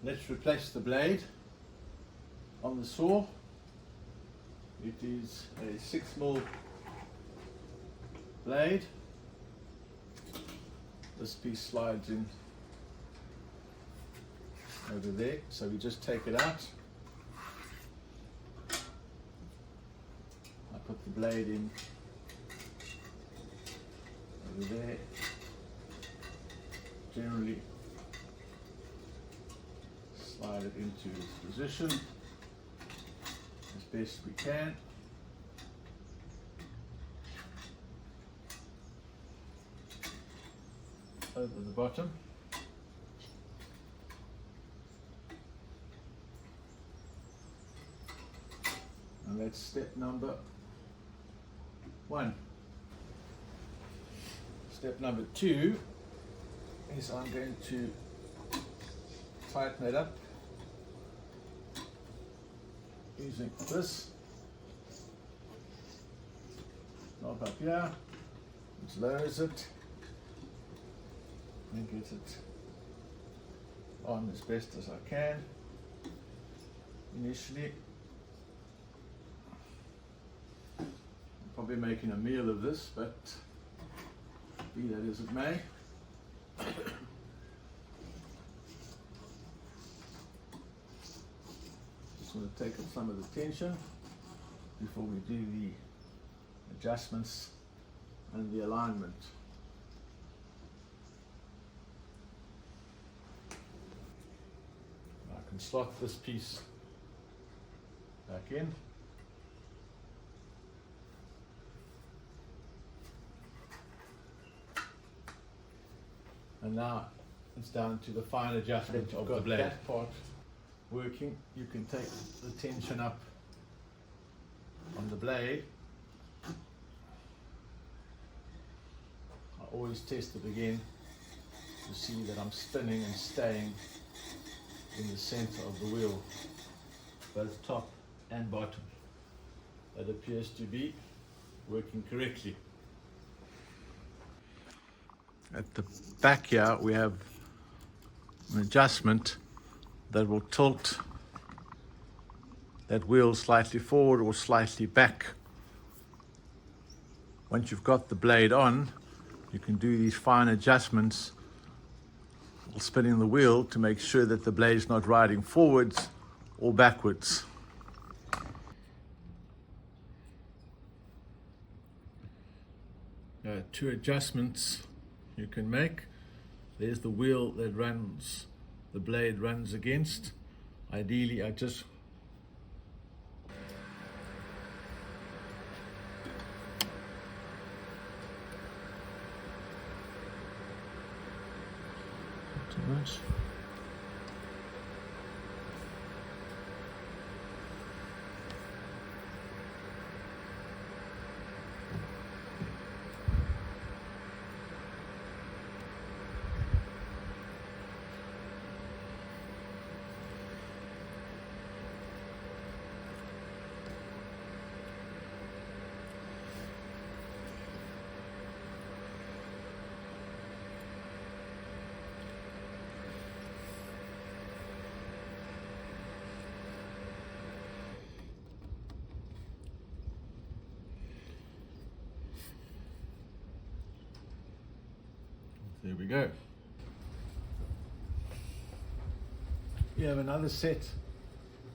Let's replace the blade on the saw. It is a 6mm blade. This piece slides in over there, so we just take it out. I put the blade in over there. Generally slide it into its position as best we can. Over the bottom. And that's step number 1. Step number 2 is I'm going to tighten it up using this knob up here, which lowers it and get it on as best as I can initially. I'm probably making a meal of this, but be that as it may. Just want to take up some of the tension before we do the adjustments and the alignment. I can slot this piece back in. And now it's down to the fine adjustment of the blade. That part working, you can take the tension up on the blade. I always test it again to see that I'm spinning and staying in the center of the wheel, both top and bottom. That appears to be working correctly. At the back here we have an adjustment that will tilt that wheel slightly forward or slightly back. Once you've got the blade on, you can do these fine adjustments while spinning the wheel to make sure that the blade is not riding forwards or backwards. Two adjustments you can make. There's the wheel that runs, the blade runs against. Ideally, I just not too much. There we go. You have another set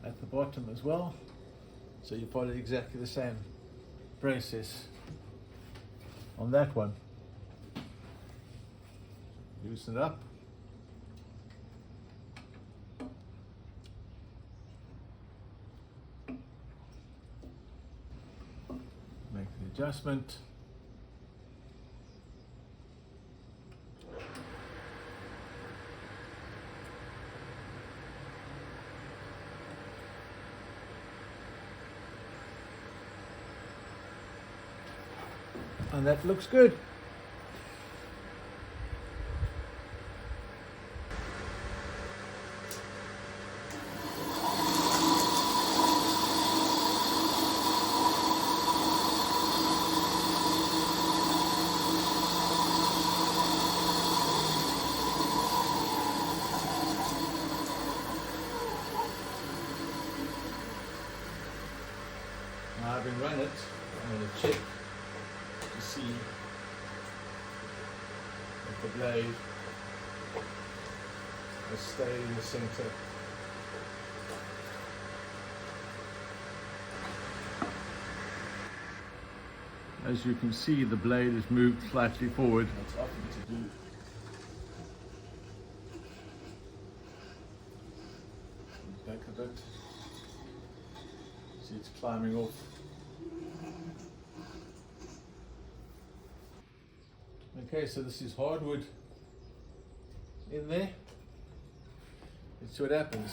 at the bottom as well, so you follow exactly the same process on that one. Loosen it up. Make the adjustment. And that looks good. the blade has stayed in the center. As you can see, the blade has moved slightly forward. That's often to do. Back a bit. See, it's climbing off. Okay, so this is hardwood in there. Let's see what happens.